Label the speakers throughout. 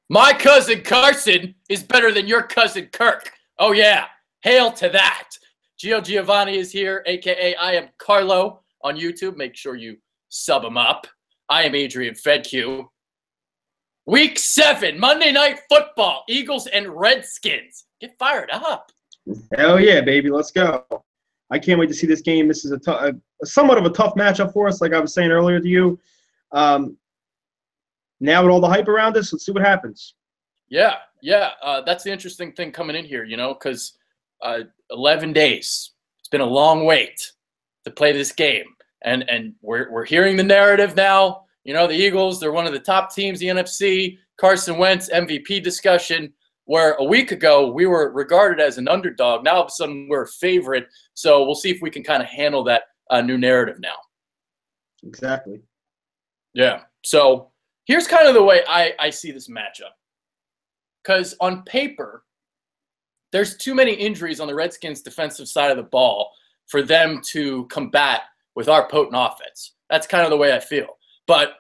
Speaker 1: My cousin Carson is better than your cousin Kirk. Oh, yeah. Hail to that. Gio Giovanni is here, a.k.a. I am Carlo on YouTube. Make sure you sub him up. I am Adrian Fedq. Week 7, Monday Night Football, Eagles and Redskins. Get fired up.
Speaker 2: Hell yeah, baby. Let's go. I can't wait to see this game. This is somewhat of a tough matchup for us, like I was saying earlier to you. Now with all the hype around us, let's see what happens.
Speaker 1: Yeah. That's the interesting thing coming in here, because 11 days. It's been a long wait to play this game. And we're hearing the narrative now. The Eagles, they're one of the top teams in the NFC. Carson Wentz, MVP discussion, where a week ago we were regarded as an underdog. Now all of a sudden we're a favorite. So we'll see if we can kind of handle that new narrative now.
Speaker 2: Exactly.
Speaker 1: Yeah. So here's kind of the way I see this matchup. Because on paper, there's too many injuries on the Redskins' defensive side of the ball for them to combat with our potent offense. That's kind of the way I feel. But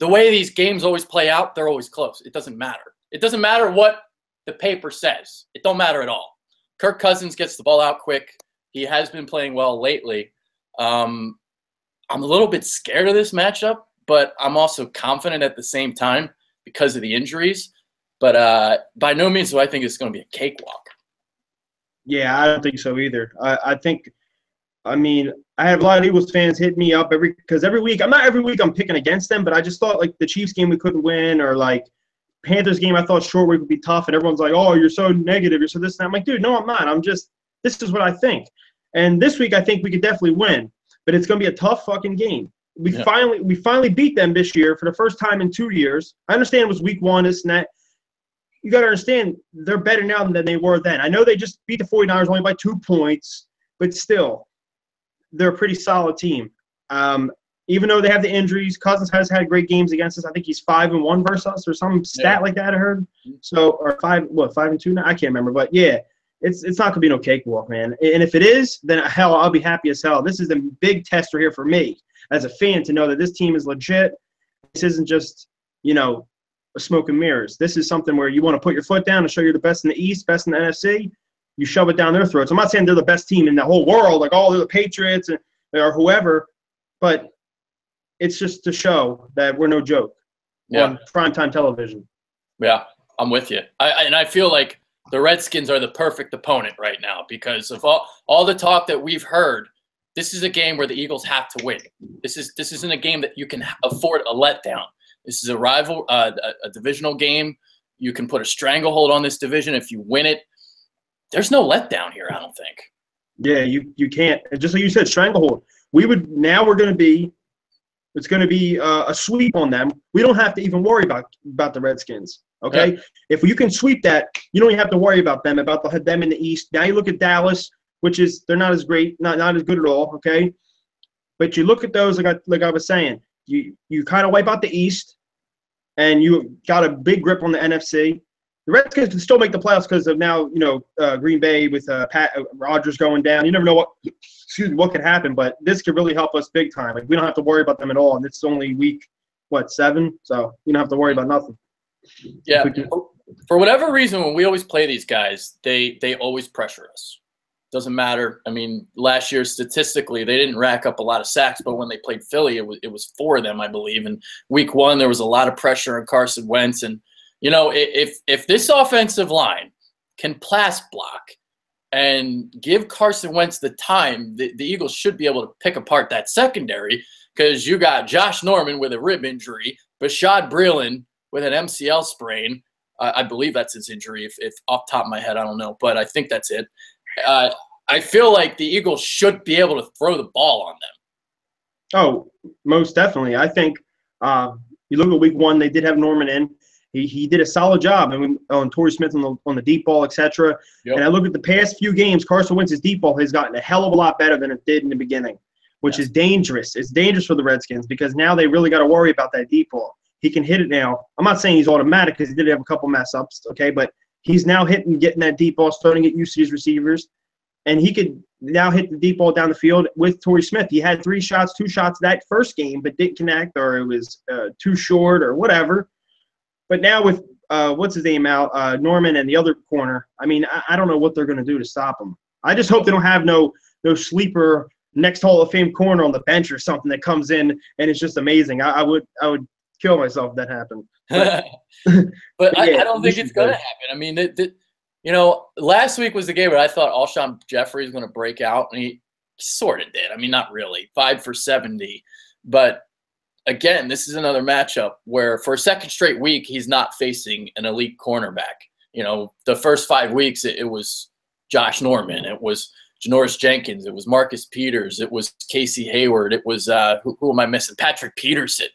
Speaker 1: the way these games always play out, they're always close. It doesn't matter. It doesn't matter what the paper says. It don't matter at all. Kirk Cousins gets the ball out quick. He has been playing well lately. I'm a little bit scared of this matchup, but I'm also confident at the same time because of the injuries. But by no means do I think it's going to be a cakewalk.
Speaker 2: Yeah, I don't think so either. I have a lot of Eagles fans hit me up because every week I'm picking against them, but I just thought like the Chiefs game we couldn't win, or like Panthers game I thought short week would be tough, and everyone's like, oh, you're so negative, you're so this and that. I'm like, dude, no, I'm not. This is what I think. And this week I think we could definitely win, but it's going to be a tough fucking game. We finally beat them this year for the first time in 2 years. I understand it was week 1, this and that. You got to understand they're better now than they were then. I know they just beat the 49ers only by 2 points, but still, they're a pretty solid team. Even though they have the injuries, Cousins has had great games against us. I think he's 5-1 versus us or some stat like that I heard. So, or 5-2 now? I can't remember. But, yeah, it's not going to be no cakewalk, man. And if it is, then hell, I'll be happy as hell. This is a big tester here for me as a fan to know that this team is legit. This isn't just, a smoke and mirrors. This is something where you want to put your foot down and show you're the best in the East, best in the NFC. You shove it down their throats. I'm not saying they're the best team in the whole world, like they're the Patriots or whoever, but it's just to show that we're no joke on primetime television.
Speaker 1: Yeah, I'm with you. I feel like the Redskins are the perfect opponent right now because of all the talk that we've heard. This is a game where the Eagles have to win. This isn't a game that you can afford a letdown. This is a rival, a divisional game. You can put a stranglehold on this division if you win it. There's no letdown here, I don't think.
Speaker 2: Yeah, you can't. And just like you said, stranglehold. It's going to be a sweep on them. We don't have to even worry about the Redskins. Okay, if you can sweep that, you don't even have to worry about them in the East. Now you look at Dallas, which is they're not as great, not as good at all. Okay, but you look at those like I was saying. You kind of wipe out the East, and you got a big grip on the NFC. The Redskins can still make the playoffs because of now, Green Bay with Rodgers going down. You never know what could happen, but this could really help us big time. Like we don't have to worry about them at all, and it's only week 7, so you don't have to worry about nothing.
Speaker 1: Yeah, for whatever reason, when we always play these guys, they always pressure us. Doesn't matter. I mean, last year statistically, they didn't rack up a lot of sacks, but when they played Philly, it was 4 of them, I believe. And week 1, there was a lot of pressure on Carson Wentz. And if this offensive line can pass block and give Carson Wentz the time, the Eagles should be able to pick apart that secondary because you got Josh Norman with a rib injury, Bashad Breeland with an MCL sprain. I believe that's his injury. If off the top of my head, I don't know, but I think that's it. I feel like the Eagles should be able to throw the ball on them.
Speaker 2: Oh, most definitely. I think you look at week 1, they did have Norman in. He did a solid job on Torrey Smith on the deep ball, etc. Yep. And I look at the past few games, Carson Wentz's deep ball has gotten a hell of a lot better than it did in the beginning, which is dangerous. It's dangerous for the Redskins because now they really got to worry about that deep ball. He can hit it now. I'm not saying he's automatic because he did have a couple mess ups, okay, but he's now getting that deep ball, starting to get used to his receivers. And he could now hit the deep ball down the field with Torrey Smith. He had 2 shots that first game, but didn't connect, or it was too short or whatever. But now with what's his name out, Norman and the other corner. I mean, I don't know what they're going to do to stop him. I just hope they don't have no sleeper next Hall of Fame corner on the bench or something that comes in and it's just amazing. I would kill myself if that happened.
Speaker 1: But
Speaker 2: yeah,
Speaker 1: I don't think it's going to happen. I mean, last week was the game where I thought Alshon Jeffrey was going to break out, and he sort of did. I mean, not really. 5 for 70. But, again, this is another matchup where for a second straight week he's not facing an elite cornerback. The first 5 weeks it was Josh Norman. It was Janoris Jenkins. It was Marcus Peters. It was Casey Hayward. It was who am I missing? Patrick Peterson.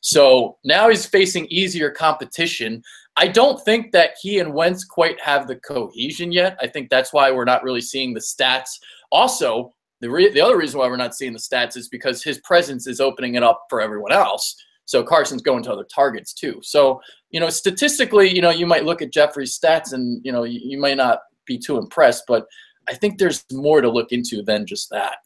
Speaker 1: So now he's facing easier competition. I don't think that he and Wentz quite have the cohesion yet. I think that's why we're not really seeing the stats. Also, the other reason why we're not seeing the stats is because his presence is opening it up for everyone else. So Carson's going to other targets too. So, statistically, you might look at Jeffrey's stats and, you might not be too impressed, but I think there's more to look into than just that.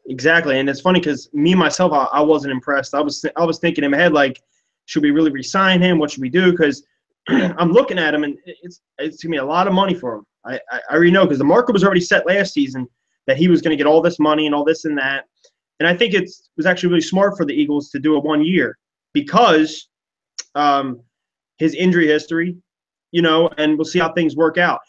Speaker 2: Exactly, and it's funny because myself, I wasn't impressed. I was thinking in my head, like, should we really re-sign him? What should we do? Because I'm looking at him, and it's going to be a lot of money for him. I already know because the market was already set last season that he was going to get all this money and all this and that. And I think it was actually really smart for the Eagles to do a 1 year because his injury history, and we'll see how things work out.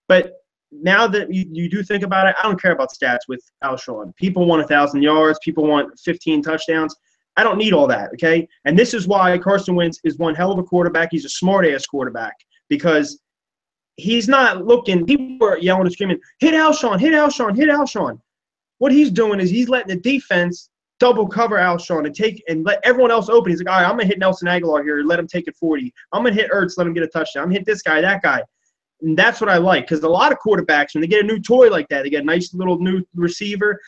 Speaker 2: But now that you do think about it, I don't care about stats with Alshon. People want 1,000 yards. People want 15 touchdowns. I don't need all that, okay? And this is why Carson Wentz is one hell of a quarterback. He's a smart-ass quarterback because he's not looking – people are yelling and screaming, hit Alshon, hit Alshon, hit Alshon. What he's doing is he's letting the defense double cover Alshon and let everyone else open. He's like, all right, I'm going to hit Nelson Aguilar here and let him take it 40. I'm going to hit Ertz, let him get a touchdown. I'm going to hit this guy, that guy. And that's what I like because a lot of quarterbacks, when they get a new toy like that, they get a nice little new receiver,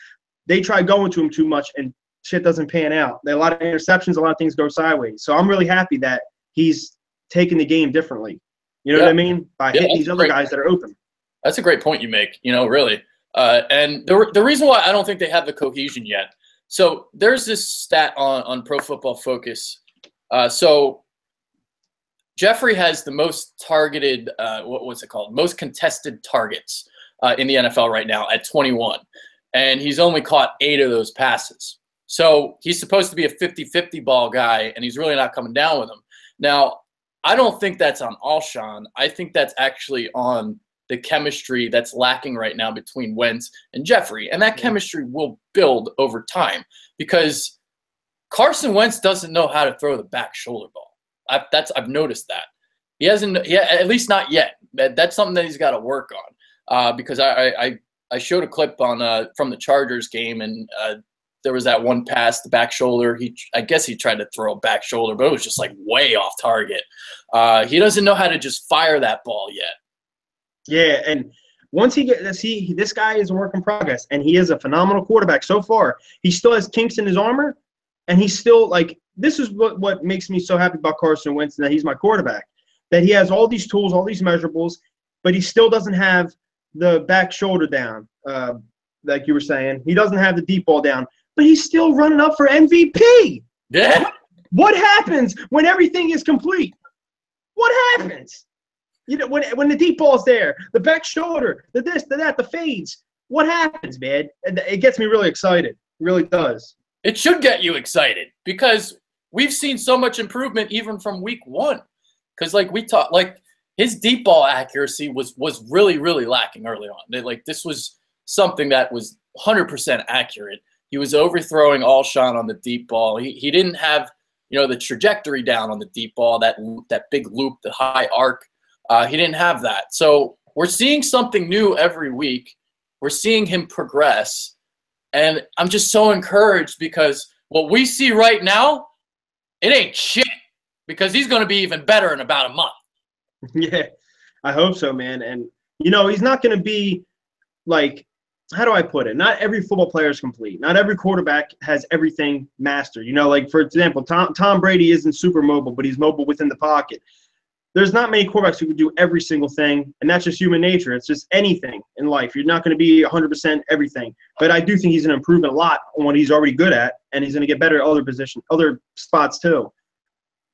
Speaker 2: they try going to him too much and shit doesn't pan out. There are a lot of interceptions, a lot of things go sideways. So I'm really happy that he's taking the game differently. You know what I mean? By hitting these other guys that are open. That's
Speaker 1: a great point you make, really. And the reason why I don't think they have the cohesion yet. So there's this stat on Pro Football Focus. So Jeffrey has the most targeted, what's it called? Most contested targets in the NFL right now at 21. And he's only caught 8 of those passes. So he's supposed to be a 50-50 ball guy, and he's really not coming down with them. Now, I don't think that's on Alshon. I think that's actually on the chemistry that's lacking right now between Wentz and Jeffrey. And that chemistry will build over time because Carson Wentz doesn't know how to throw the back shoulder ball. I've noticed that. He hasn't, at least not yet. That's something that he's got to work on because I showed a clip on from the Chargers game, and there was that one pass, the back shoulder. I guess he tried to throw a back shoulder, but it was just like way off target. He doesn't know how to just fire that ball yet.
Speaker 2: Yeah, and once this guy is a work in progress, and he is a phenomenal quarterback so far. He still has kinks in his armor, and he's still like this is what makes me so happy about Carson Wentz, that he's my quarterback. That he has all these tools, all these measurables, but he still doesn't have the back shoulder down, like you were saying. He doesn't have the deep ball down, but he's still running up for MVP.
Speaker 1: Yeah.
Speaker 2: What happens when everything is complete? What happens? When the deep ball's there, the back shoulder, the this, the that, the fades. What happens, man? It gets me really excited. It really does.
Speaker 1: It should get you excited because we've seen so much improvement even from week 1. Because his deep ball accuracy was really, really lacking early on. This was something that was 100% accurate. He was overthrowing Alshon on the deep ball. He didn't have, the trajectory down on the deep ball, that big loop, the high arc. He didn't have that. So we're seeing something new every week. We're seeing him progress. And I'm just so encouraged because what we see right now, it ain't shit because he's going to be even better in about a month.
Speaker 2: Yeah, I hope so, man. And, he's not going to be like, how do I put it? Not every football player is complete. Not every quarterback has everything mastered. For example, Tom Brady isn't super mobile, but he's mobile within the pocket. There's not many quarterbacks who can do every single thing, and that's just human nature. It's just anything in life. You're not going to be 100% everything. But I do think he's going to improve a lot on what he's already good at, and he's going to get better at other spots too.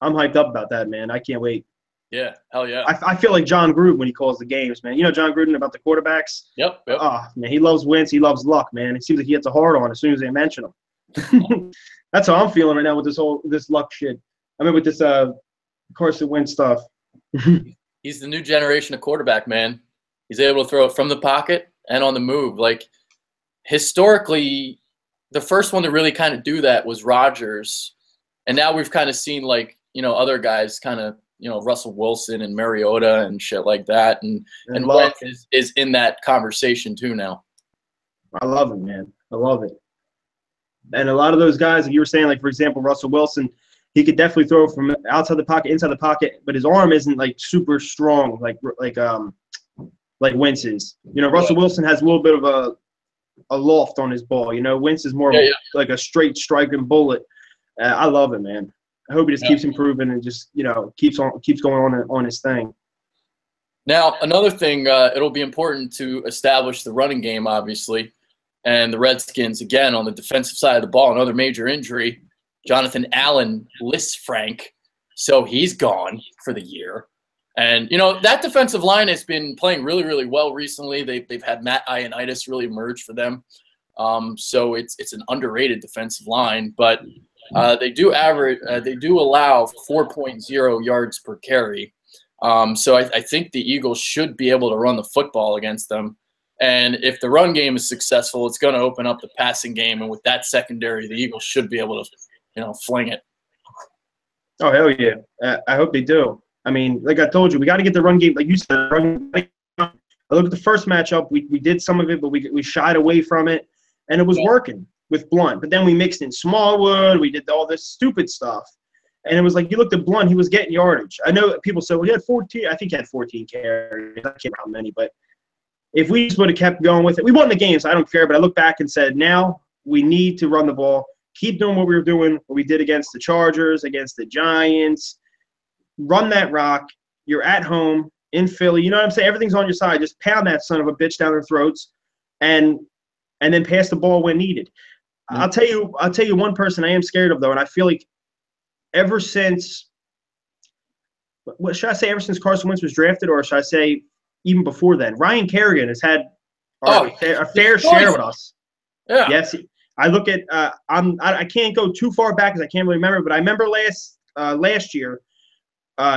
Speaker 2: I'm hyped up about that, man. I can't wait.
Speaker 1: Yeah, hell yeah.
Speaker 2: I feel like John Gruden when he calls the games, man. You know John Gruden about the quarterbacks?
Speaker 1: Yep.
Speaker 2: Oh, man, he loves Wentz. He loves Luck, man. It seems like he gets a hard on as soon as they mention him. That's how I'm feeling right now with this Luck shit. I mean, with this Carson Wentz stuff.
Speaker 1: He's the new generation of quarterback, man. He's able to throw it from the pocket and on the move. Like, historically, the first one to really kind of do that was Rodgers. And now we've kind of seen, like, other guys kind of, Russell Wilson and Mariota and shit like that. And Wentz is in that conversation too now.
Speaker 2: I love it, man. I love it. And a lot of those guys, like you were saying, like, for example, Russell Wilson, he could definitely throw from outside the pocket, inside the pocket, but his arm isn't, like, super strong like Wentz is. Russell Wilson has a little bit of a loft on his ball. Wentz is more like a straight striking bullet. I love it, man. I hope he just keeps improving and just keeps going on his thing.
Speaker 1: Now, another thing, it'll be important to establish the running game, obviously, and the Redskins again on the defensive side of the ball. Another major injury, Jonathan Allen Lisfranc, so he's gone for the year. And that defensive line has been playing really, really well recently. They've had Matt Ioannidis really emerge for them, so it's an underrated defensive line, but. They do allow 4.0 yards per carry. So I think the Eagles should be able to run the football against them. And if the run game is successful, it's going to open up the passing game. And with that secondary, the Eagles should be able to, fling it.
Speaker 2: Oh, hell yeah. I hope they do. I mean, like I told you, we got to get the run game. Like you said, I look at the first matchup. We did some of it, but we shied away from it. And it was working with Blunt. But then we mixed in Smallwood. We did all this stupid stuff. And it was like, you looked at Blunt, he was getting yardage. I know people said, well, he had 14. I think he had 14 carries. I can't remember how many. But if we just would have kept going with it, we won the game, so I don't care. But I look back and said, now we need to run the ball. Keep doing what we were doing, what we did against the Chargers, against the Giants. Run that rock. You're at home in Philly. You know what I'm saying? Everything's on your side. Just pound that son of a bitch down their throats and then pass the ball when needed. I'll tell you one person I am scared of, though, and I feel like ever since – what should I say, ever since Carson Wentz was drafted, or should I say even before then? Ryan Kerrigan has had a fair share with us.
Speaker 1: Yeah.
Speaker 2: Yes. I look at I can't go too far back because I can't really remember, but I remember last year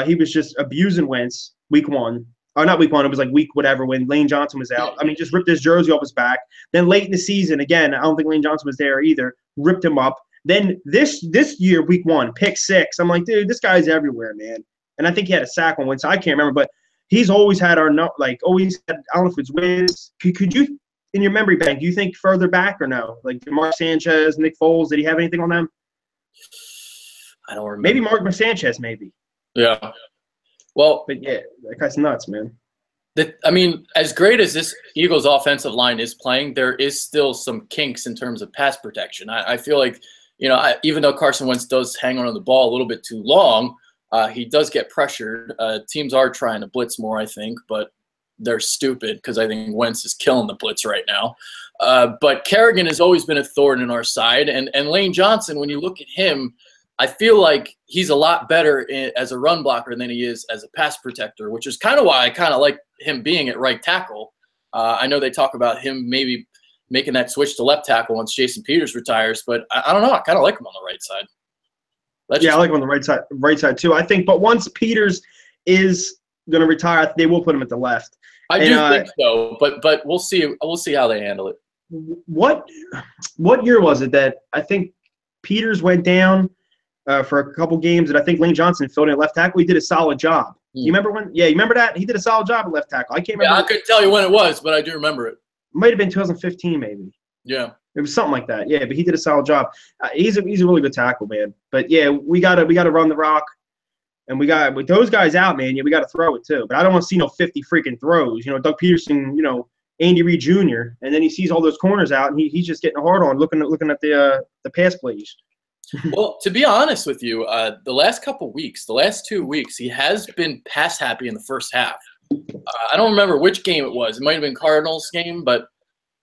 Speaker 2: he was just abusing Wentz week one. Or not week one, it was like week whatever when Lane Johnson was out. I mean, just ripped his jersey off his back. Then late in the season, again, I don't think Lane Johnson was there either, ripped him up. Then this year, week one, pick 6. I'm like, dude, this guy's everywhere, man. And I think he had a sack on Wentz. I can't remember, but he's always had always had, I don't know if it's wins. Could you, in your memory bank, do you think further back or no? Like Mark Sanchez, Nick Foles, did he have anything on them?
Speaker 1: I don't remember.
Speaker 2: Maybe Mark Sanchez, maybe.
Speaker 1: Yeah. Well,
Speaker 2: but yeah, that guy's nuts, man.
Speaker 1: I mean, as great as this Eagles offensive line is playing, there is still some kinks in terms of pass protection. I feel like, even though Carson Wentz does hang on to the ball a little bit too long, he does get pressured. Teams are trying to blitz more, I think, but they're stupid because I think Wentz is killing the blitz right now. But Kerrigan has always been a thorn in our side. And Lane Johnson, when you look at him, I feel like he's a lot better as a run blocker than he is as a pass protector, which is kind of why I kind of like him being at right tackle. I know they talk about him maybe making that switch to left tackle once Jason Peters retires, but I don't know. I kind of like him on the right side.
Speaker 2: I like him on the right side too. I think, but once Peters is going to retire, they will put him at the left.
Speaker 1: I do think so, but we'll see. We'll see how they handle it.
Speaker 2: What year was it that I think Peters went down for a couple games, and I think Lane Johnson filled in at left tackle? He did a solid job. You remember when? Yeah, you remember that? He did a solid job at left tackle. I can't remember.
Speaker 1: Yeah, I couldn't tell you when it was, but I do remember it.
Speaker 2: Might have been 2015, maybe.
Speaker 1: Yeah.
Speaker 2: It was something like that. Yeah, but he did a solid job. He's a really good tackle, man. But yeah, we gotta run the rock, and with those guys out, man. Yeah, we gotta throw it too. But I don't want to see no 50 freaking throws. Doug Peterson, Andy Reid Jr. And then he sees all those corners out, and he's just getting hard on looking at the pass plays.
Speaker 1: Well, to be honest with you, the last 2 weeks, he has been pass happy in the first half. I don't remember which game it was. It might have been Cardinals game, but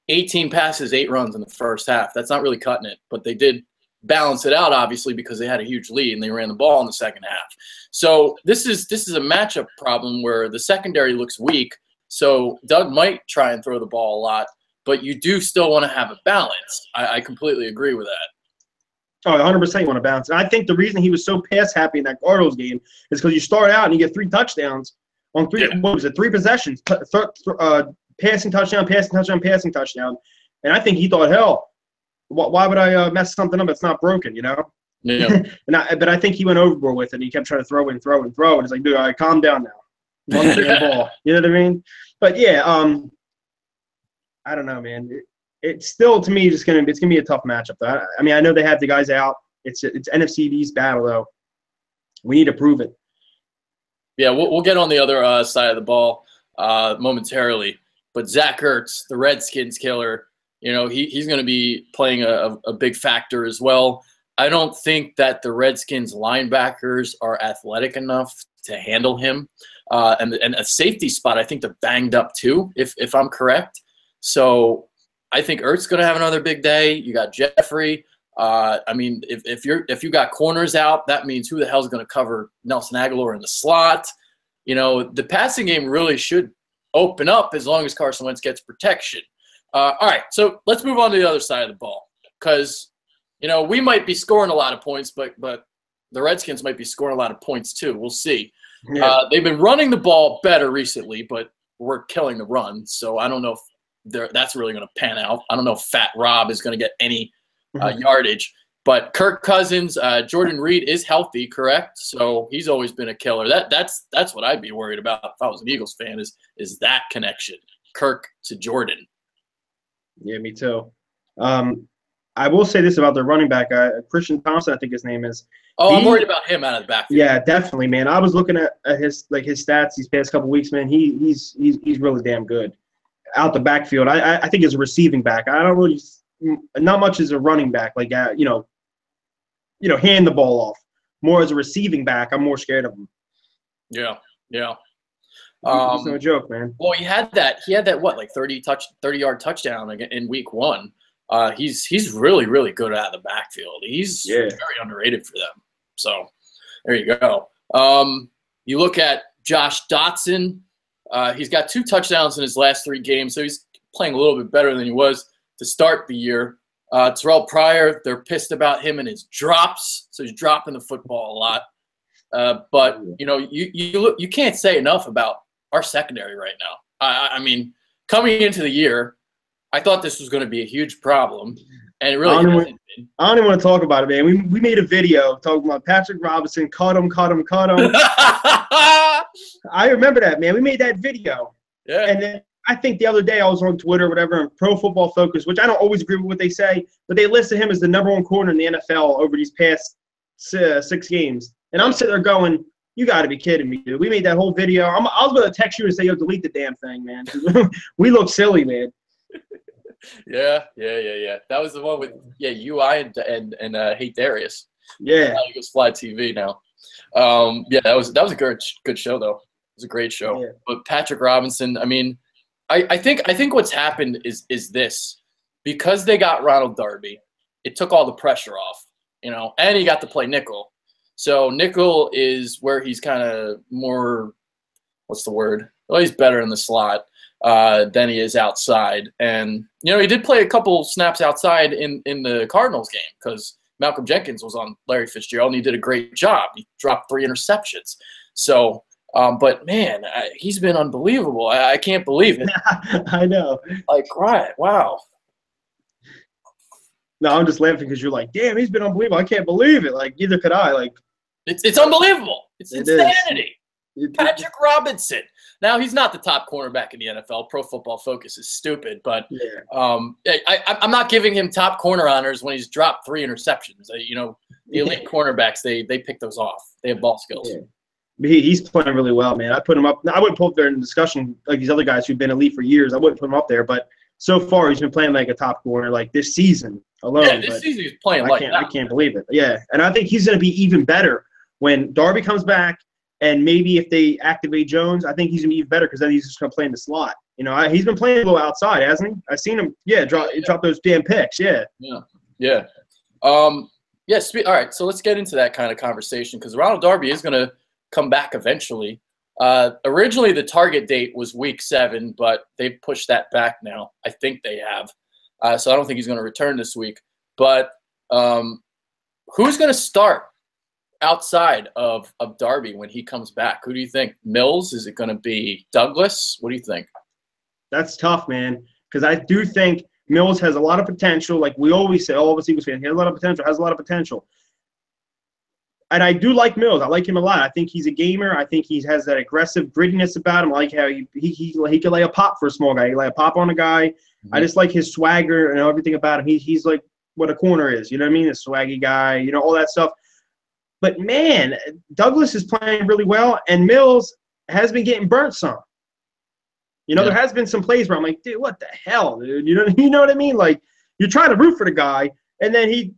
Speaker 1: 18 passes, 8 runs in the first half. That's not really cutting it, but they did balance it out, obviously, because they had a huge lead and they ran the ball in the second half. So this is a matchup problem where the secondary looks weak. So Doug might try and throw the ball a lot, but you do still want to have a balance. I completely agree with that.
Speaker 2: Oh, 100% you want to balance. And I think the reason he was so pass happy in that Cardinals game is because you start out and you get 3 touchdowns on three possessions, passing touchdown, passing touchdown, passing touchdown. And I think he thought, hell, why would I mess something up that's not broken, you know?
Speaker 1: Yeah.
Speaker 2: But I think he went overboard with it. And he kept trying to throw and throw and throw. And it's like, dude, all right, calm down now. One damn ball. You know what I mean? But yeah, I don't know, man. It's still, to me, it's gonna be a tough matchup. Though. I mean, I know they have the guys out. It's NFC East battle though. We need to prove it.
Speaker 1: Yeah, we'll get on the other side of the ball momentarily. But Zach Ertz, the Redskins killer, you know, he's going to be playing a big factor as well. I don't think that the Redskins linebackers are athletic enough to handle him. And a safety spot, I think they're banged up too, if I'm correct. So I think Ertz going to have another big day. You got Jeffrey. I mean, if you got corners out, that means who the hell is going to cover Nelson Aguilar in the slot? You know, the passing game really should open up as long as Carson Wentz gets protection. All right, so let's move on to the other side of the ball because, you know, we might be scoring a lot of points, but the Redskins might be scoring a lot of points too. We'll see. Yeah. They've been running the ball better recently, but we're killing the run, so I don't know if that's really going to pan out. I don't know if Fat Rob is going to get any yardage. But Kirk Cousins, Jordan Reed is healthy, correct? So he's always been a killer. That's what I'd be worried about if I was an Eagles fan is that connection, Kirk to Jordan.
Speaker 2: Yeah, me too. I will say this about their running back, Christian Thompson, I think his name is.
Speaker 1: Oh, I'm worried about him out of the backfield.
Speaker 2: Yeah, definitely, man. I was looking at his stats these past couple weeks, man. He's really damn good out the backfield. I think as a receiving back, I don't really not much as a running back, like hand the ball off. More as a receiving back, I'm more scared of him. Yeah. He's no joke, man.
Speaker 1: Well, he had that what, like 30-yard touchdown in week 1. He's really, really good out of the backfield. He's very underrated for them. So there you go. You look at Josh Dotson. He's got 2 touchdowns in his last 3 games, so he's playing a little bit better than he was to start the year. Terrell Pryor, they're pissed about him and his drops, so he's dropping the football a lot. But you know, you can't say enough about our secondary right now. I mean, coming into the year, I thought this was going to be a huge problem, and it really hasn't been.
Speaker 2: I don't even want to talk about it, man. We made a video talking about Patrick Robinson, cut him. I remember that, man. We made that video.
Speaker 1: Yeah.
Speaker 2: And then I think the other day I was on Twitter or whatever, and Pro Football Focus, which I don't always agree with what they say, but they listed him as the #1 corner in the NFL over these past 6 games. And I'm sitting there going, you got to be kidding me, dude. We made that whole video. I was going to text you and say, yo, delete the damn thing, man. We look silly, man.
Speaker 1: Yeah. That was the one with UI and Hate Darius.
Speaker 2: Yeah.
Speaker 1: Eagles Fly TV now. That was a good show though. It was a great show. Yeah. But Patrick Robinson, I mean, I think what's happened is this, because they got Ronald Darby, it took all the pressure off, you know, and he got to play nickel. So nickel is where he's kind of more, what's the word? Well, he's better in the slot than he is outside. And, you know, he did play a couple snaps outside in the Cardinals game because Malcolm Jenkins was on Larry Fitzgerald, and he did a great job. He dropped 3 interceptions. So, but, man, he's been unbelievable. I can't believe it.
Speaker 2: I know.
Speaker 1: Like, right, wow.
Speaker 2: No, I'm just laughing because you're like, damn, he's been unbelievable. I can't believe it. Like, neither could I. Like,
Speaker 1: it's unbelievable. It's insanity. Patrick Robinson. Now, he's not the top cornerback in the NFL. Pro Football Focus is stupid, but I'm not giving him top corner honors when he's dropped 3 interceptions. You know, the elite cornerbacks, they pick those off. They have ball skills.
Speaker 2: Yeah. He's playing really well, man. I put him up. I wouldn't put him there in discussion like these other guys who've been elite for years. I wouldn't put him up there, but so far he's been playing like a top corner like this season alone.
Speaker 1: Yeah, this season he's playing like that.
Speaker 2: I can't believe it. Yeah, and I think he's going to be even better when Darby comes back. And maybe if they activate Jones, I think he's going to be even better because then he's just going to play in the slot. You know, he's been playing a little outside, hasn't he? I've seen him, drop those damn picks,
Speaker 1: Yeah. Yes. All right. So let's get into that kind of conversation because Ronald Darby is going to come back eventually. Originally, the target date was week 7, but they've pushed that back now. I think they have. So I don't think he's going to return this week. But who's going to start outside of Darby when he comes back? Who do you think? Mills? Is it going to be Douglas? What do you think?
Speaker 2: That's tough, man, because I do think Mills has a lot of potential. Like we always say, all of us Eagles fans, he has a lot of potential, has a lot of potential. And I do like Mills. I like him a lot. I think he's a gamer. I think he has that aggressive grittiness about him. I like how he can lay a pop for a small guy. He can lay a pop on a guy. Mm-hmm. I just like his swagger and everything about him. He's like what a corner is. You know what I mean? A swaggy guy, you know, all that stuff. But, man, Douglas is playing really well, and Mills has been getting burnt some. You know, There has been some plays where I'm like, dude, what the hell, dude? You know what I mean? Like, you're trying to root for the guy, and then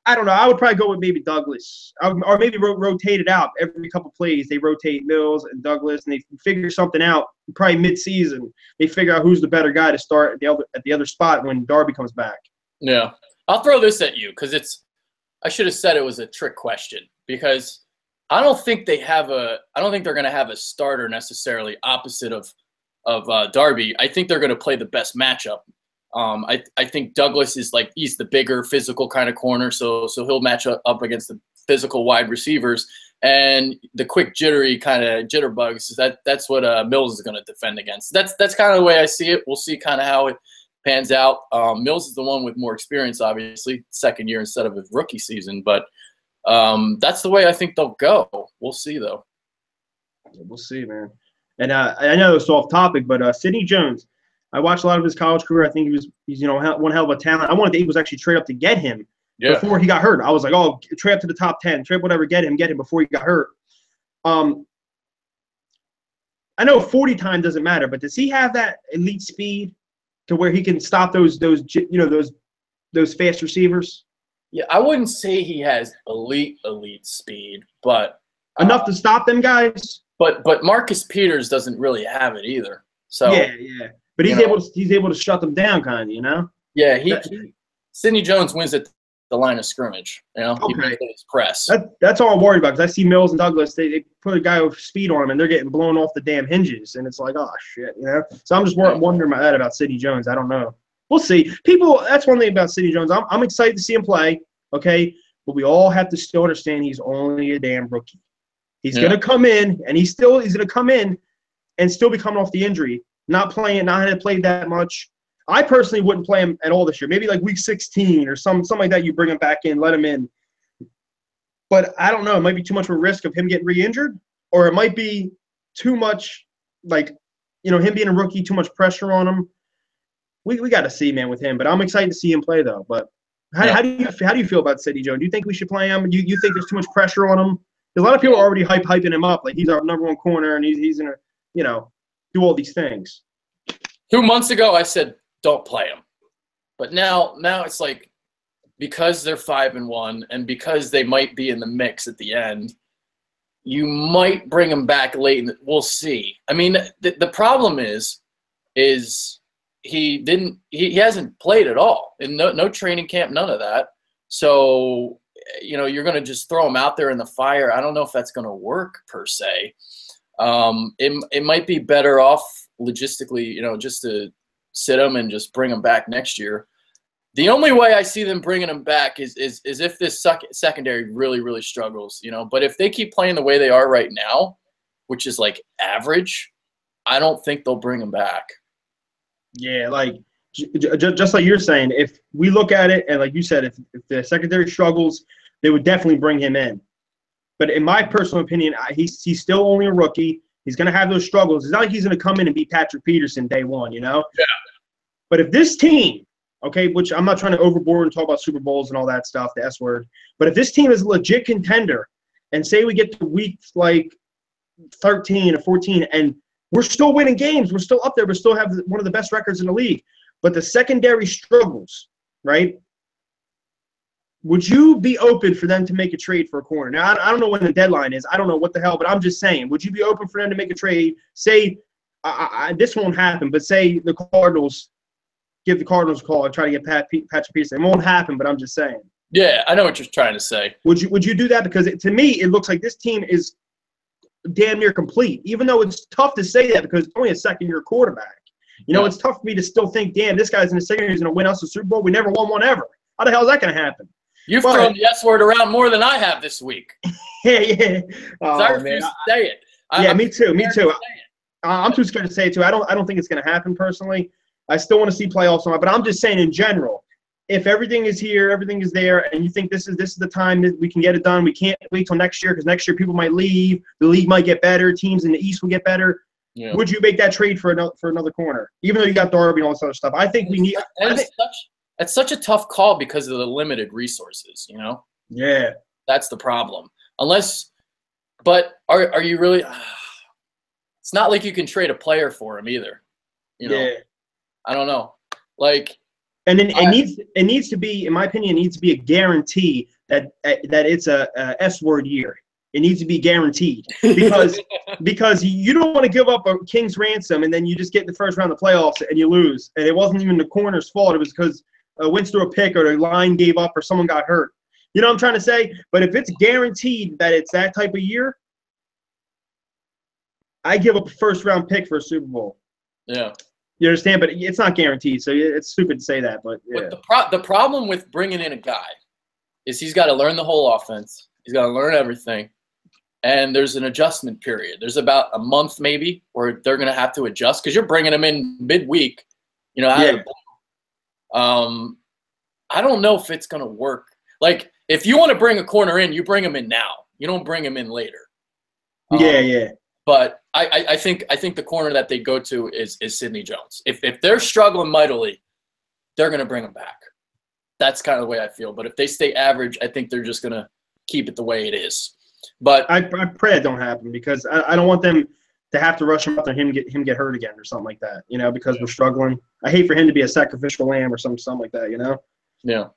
Speaker 2: I don't know. I would probably go with maybe Douglas, or maybe rotate it out every couple plays. They rotate Mills and Douglas, and they figure something out. Probably mid-season, they figure out who's the better guy to start at the other spot when Darby comes back.
Speaker 1: Yeah, I'll throw this at you because I should have said it was a trick question because I don't think they're going to have a starter necessarily opposite of Darby. I think they're going to play the best matchup. I think Douglas is he's the bigger physical kind of corner, so he'll match up against the physical wide receivers, and the quick jittery kind of jitterbugs. That's what Mills is going to defend against. That's kind of the way I see it. We'll see kind of how it pans out. Mills is the one with more experience, obviously, second year instead of his rookie season, but that's the way I think they'll go. We'll see, though.
Speaker 2: We'll see, man. And I know it's off topic, but Sidney Jones. I watched a lot of his college career. I think he's one hell of a talent. I wanted the Eagles actually trade up to get him before he got hurt. I was like, oh, trade up to the top 10, trade whatever, get him before he got hurt. I know 40 time doesn't matter, but does he have that elite speed to where he can stop those fast receivers?
Speaker 1: Yeah, I wouldn't say he has elite speed, but
Speaker 2: enough to stop them guys.
Speaker 1: But Marcus Peters doesn't really have it either. So
Speaker 2: yeah. But he's able to shut them down, kind of, you know.
Speaker 1: Yeah, Sidney Jones wins at the line of scrimmage. You know,
Speaker 2: okay.
Speaker 1: He his press.
Speaker 2: That's all I'm worried about because I see Mills and Douglas. They put a guy with speed on him and they're getting blown off the damn hinges, and it's like, oh shit, you know. So I'm just wondering about Sidney Jones. I don't know. We'll see. That's one thing about Sidney Jones. I'm excited to see him play. Okay, but we all have to still understand he's only a damn rookie. He's gonna come in, and he's gonna come in and still be coming off the injury. Not having played that much. I personally wouldn't play him at all this year. Maybe like week 16 or something like that. You bring him back in, let him in. But I don't know. It might be too much of a risk of him getting re-injured, or it might be too much, him being a rookie, too much pressure on him. We got to see, man, with him. But I'm excited to see him play, though. But how do you feel about Sidney Jones? Do you think we should play him? Do you think there's too much pressure on him? Because a lot of people are already hyping him up, like he's our number one corner and he's gonna, do all these things.
Speaker 1: 2 months ago, I said don't play him, but now it's like because they're 5-1 and because they might be in the mix at the end, you might bring him back late. We'll see. I mean, the problem is he hasn't played at all in no training camp, none of that. So you're going to just throw him out there in the fire. I don't know if that's going to work per se. It might be better off logistically, just to sit him and just bring him back next year. The only way I see them bringing him back is if this secondary really, really struggles, But if they keep playing the way they are right now, which is like average, I don't think they'll bring him back.
Speaker 2: Yeah, just like you're saying, if we look at it and like you said, if the secondary struggles, they would definitely bring him in. But in my personal opinion, he's still only a rookie. He's going to have those struggles. It's not like he's going to come in and beat Patrick Peterson day one, Yeah. But if this team, okay, which I'm not trying to overboard and talk about Super Bowls and all that stuff, the S word, but if this team is a legit contender and say we get to week 13 or 14 and we're still winning games, we're still up there, we still have one of the best records in the league, but the secondary struggles, right? Would you be open for them to make a trade for a corner? Now, I don't know when the deadline is. I don't know what the hell, but I'm just saying, would you be open for them to make a trade? Say, this won't happen, but say the Cardinals give the Cardinals a call and try to get Patrick Peterson. It won't happen, but I'm just saying.
Speaker 1: Yeah, I know what you're trying to say.
Speaker 2: Would you do that? Because to me, it looks like this team is damn near complete, even though it's tough to say that because it's only a second-year quarterback. It's tough for me to still think, damn, this guy's in the second year, he's going to win us a Super Bowl. We never won one ever. How the hell is that going to happen?
Speaker 1: You've thrown the S word around more than I have this week.
Speaker 2: Yeah. Oh,
Speaker 1: I refuse to say it.
Speaker 2: Me too. I'm too scared to say it too. I don't think it's going to happen personally. I still want to see playoffs on, but I'm just saying in general, if everything is here, everything is there, and you think this is the time that we can get it done, we can't wait till next year because next year people might leave, the league might get better, teams in the East will get better. Yeah. Would you make that trade for another corner, even though you got Darby and all this other stuff? I think we need.
Speaker 1: It's such a tough call because of the limited resources.
Speaker 2: Yeah,
Speaker 1: that's the problem. But are you really? It's not like you can trade a player for him either.
Speaker 2: Yeah.
Speaker 1: I don't know.
Speaker 2: And then it needs to be, in my opinion, it needs to be a guarantee that it's a S word year. It needs to be guaranteed because you don't want to give up a king's ransom and then you just get the first round of the playoffs and you lose. And it wasn't even the corner's fault. It was because Wentz threw a pick or the line gave up or someone got hurt. You know what I'm trying to say? But if it's guaranteed that it's that type of year, I give up a first-round pick for a Super Bowl.
Speaker 1: Yeah.
Speaker 2: You understand? But it's not guaranteed, so it's stupid to say that. But yeah.
Speaker 1: The problem with bringing in a guy is he's got to learn the whole offense. He's got to learn everything. And there's an adjustment period. There's about a month maybe where they're going to have to adjust because you're bringing them in midweek, out of the blue. I don't know if it's going to work. If you want to bring a corner in, you bring him in now. You don't bring him in later.
Speaker 2: Yeah.
Speaker 1: But I think the corner that they go to is Sidney Jones. If they're struggling mightily, they're going to bring him back. That's kind of the way I feel. But if they stay average, I think they're just going to keep it the way it is. But
Speaker 2: I pray it don't happen because I don't want them to have to rush him out and him get hurt again or something like that. Because we're struggling. I hate for him to be a sacrificial lamb or something like that.
Speaker 1: Yeah.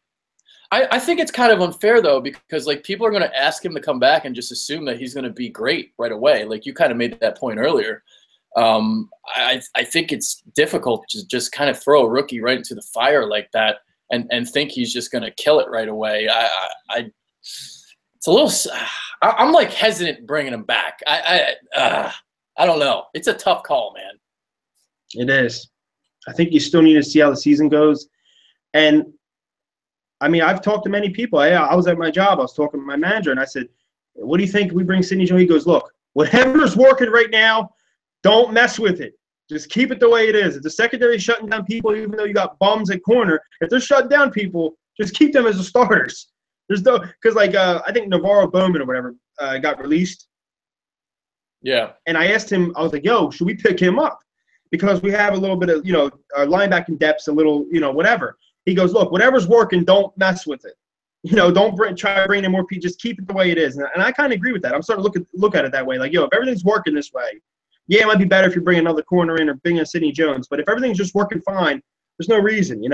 Speaker 1: I think it's kind of unfair, though, because, people are going to ask him to come back and just assume that he's going to be great right away. You kind of made that point earlier. I think it's difficult to just kind of throw a rookie right into the fire like that and think he's just going to kill it right away. It's a little – I'm, hesitant bringing him back. I don't know. It's a tough call, man.
Speaker 2: It is. I think you still need to see how the season goes. And – I've talked to many people. I was at my job. I was talking to my manager, and I said, what do you think if we bring Sidney Jones? He goes, look, whatever's working right now, don't mess with it. Just keep it the way it is. If the secondary is shutting down people, even though you got bums at corner, if they're shutting down people, just keep them as the starters. There's no – because, I think Navarro Bowman or whatever got released.
Speaker 1: Yeah.
Speaker 2: And I asked him, I was like, yo, should we pick him up? Because we have a little bit of, our linebacking depth's a little, whatever. He goes, look, whatever's working, don't mess with it. Don't try to bring in more people. Just keep it the way it is. And I kind of agree with that. I'm starting to look at it that way. If everything's working this way, yeah, it might be better if you bring another corner in or bring in Sidney Jones. But if everything's just working fine, there's no reason,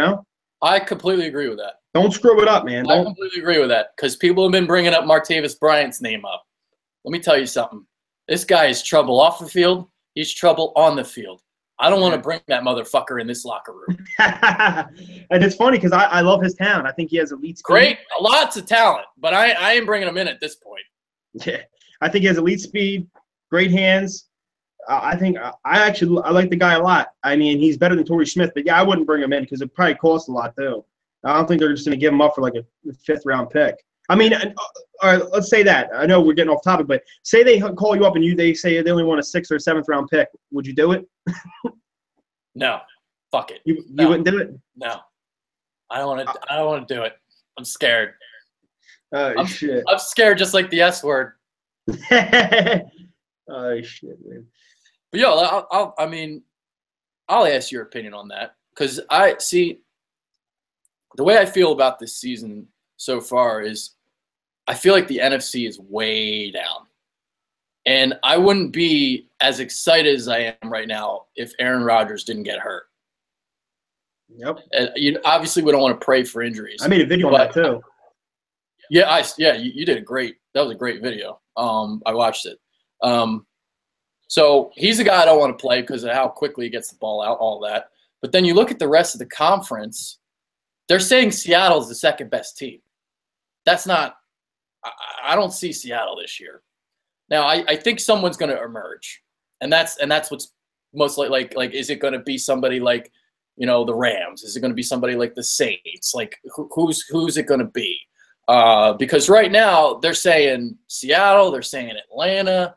Speaker 1: I completely agree with that.
Speaker 2: Don't screw it up, man.
Speaker 1: I completely agree with that because people have been bringing up Martavis Bryant's name up. Let me tell you something. This guy is trouble off the field. He's trouble on the field. I don't want to bring that motherfucker in this locker room.
Speaker 2: And it's funny because I love his talent. I think he has elite speed.
Speaker 1: Great, lots of talent, but I ain't bringing him in at this point.
Speaker 2: Yeah, I think he has elite speed, great hands. I think I like the guy a lot. He's better than Torrey Smith, but yeah, I wouldn't bring him in because it probably costs a lot too. I don't think they're just going to give him up for a 5th-round pick. All right, let's say that. I know we're getting off topic, but say they call you up and they say they only want a 6th or 7th-round pick. Would you do it?
Speaker 1: No. Fuck it.
Speaker 2: You wouldn't do it?
Speaker 1: No. I don't want to do it. I'm scared.
Speaker 2: Oh, shit.
Speaker 1: I'm scared just like the S word.
Speaker 2: Oh, shit, man.
Speaker 1: But, I'll ask your opinion on that because the way I feel about this season so far is I feel like the NFC is way down. And I wouldn't be as excited as I am right now if Aaron Rodgers didn't get hurt.
Speaker 2: Yep.
Speaker 1: Obviously, we don't want to pray for injuries.
Speaker 2: I made a video on that too.
Speaker 1: Yeah, you did a great. That was a great video. I watched it. So he's a guy I don't want to play because of how quickly he gets the ball out, all that. But then you look at the rest of the conference. They're saying Seattle's the second best team. that's not – I don't see Seattle this year. Now, I think someone's going to emerge, and that's what's most like is it going to be somebody like, you know, the Rams? Is it going to be somebody like the Saints? Like, who's it going to be? Because right now they're saying Seattle, they're saying Atlanta.